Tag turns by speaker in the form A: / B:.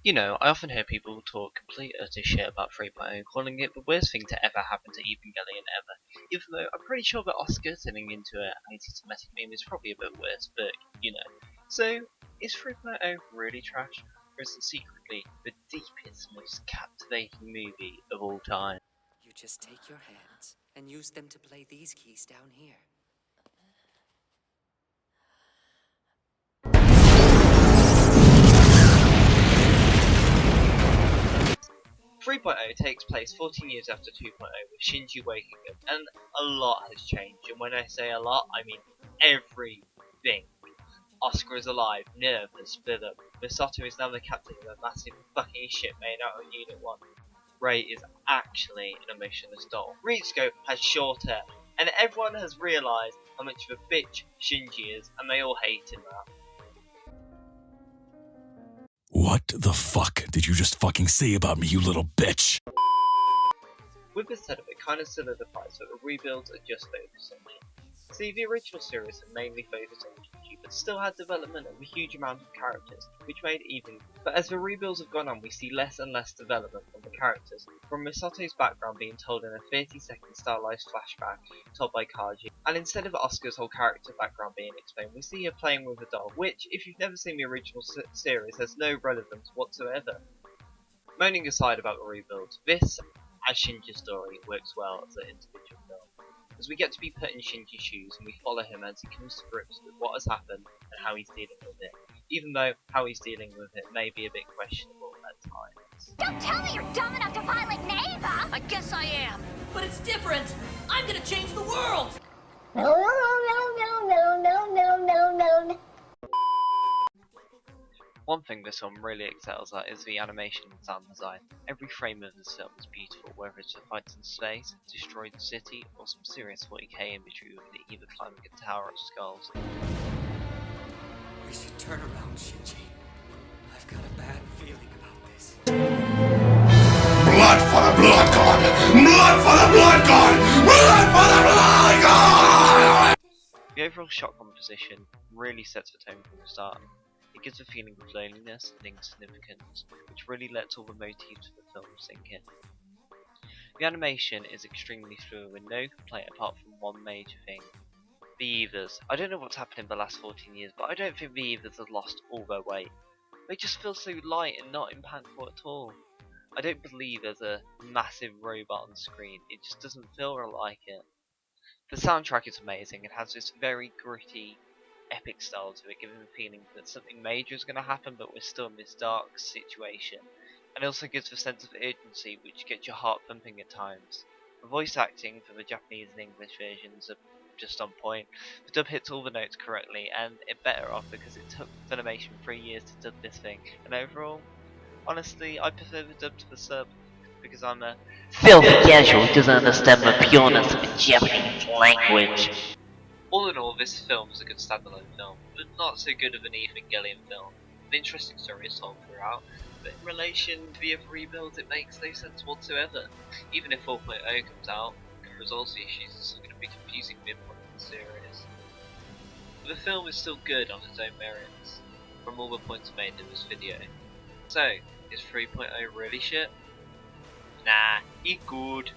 A: You know, I often hear people talk complete utter shit about 3.0, calling it the worst thing to ever happen to Evangelion ever. Even though I'm pretty sure that Oscar turning into an anti-Semitic meme is probably a bit worse, but you know. So, is 3.0 really trash, or is it secretly the deepest, most captivating movie of all time?
B: You just take your hands and use them to play these keys down here.
A: 3.0 takes place 14 years after 2.0 with Shinji waking up, and a lot has changed, and when I say a lot, I mean everything. Oscar is alive, nervous, filled up. Misato is now the captain of a massive fucking ship made out of Unit 1. Rei is actually an emotionless doll. Ritsuko has short hair, and everyone has realised how much of a bitch Shinji is, and they all hate him now.
C: What the fuck did you just fucking say about me, you little bitch?
A: With this setup, it kind of solidifies that the rebuilds are just focused on Shinji. See, the original series had mainly focused on Shinji, but still had development of a huge amount of characters, which made it even. But as the rebuilds have gone on, we see less and less development from the characters, from Misato's background being told in a 30-second stylized flashback told by Kaji, and instead of Oscar's whole character background being explained, we see her playing with a doll, which, if you've never seen the original series, has no relevance whatsoever. Moaning aside about the rebuilds, this, as Shinji's story, works well as an individual film, as we get to be put in Shinji's shoes and we follow him as he comes to grips with what has happened and how he's dealing with it, even though how he's dealing with it may be a bit questionable at times.
D: Don't tell me you're dumb enough to fight like Neva!
E: I guess I am, but it's different! I'm gonna change the world!
D: No.
A: One thing this film really excels at is the animation and sound design. Every frame of this film is beautiful, whether it's the fights in space, destroyed city, or some serious 40k imagery with the either climbing a tower of skulls.
B: We should turn around, Shinji. I've got a bad feeling about this.
C: Blood for the blood god! Blood for the blood god! Blood for the blood god!
A: The overall shot composition really sets the tone from the start. It gives a feeling of loneliness and insignificance, which really lets all the motifs of the film sink in. The animation is extremely fluid with no complaint apart from one major thing. The Evas. I don't know what's happened in the last 14 years, but I don't think the Evas have lost all their weight. They just feel so light and not impactful at all. I don't believe there's a massive robot on screen, it just doesn't feel like it. The soundtrack is amazing, it has this very gritty, epic style to it, giving the feeling that something major is going to happen, but we're still in this dark situation. And it also gives a sense of urgency, which gets your heart pumping at times. The voice acting for the Japanese and English versions are just on point. The dub hits all the notes correctly, and it better off because it took Funimation 3 years to dub this thing. And overall, honestly, I prefer the dub to the sub, because I'm a
F: filthy casual who doesn't understand the pureness of the Japanese language.
A: All in all, this film is a good standalone film, but not so good of an Evangelion film. An interesting story is told throughout, but in relation to the other rebuilds, it makes no sense whatsoever. Even if 4.0 comes out and resolves the issues, it's still going to be confusing midpoint of the series. But the film is still good on its own merits, from all the points made in this video. So, is 3.0 really shit? Nah, it's good.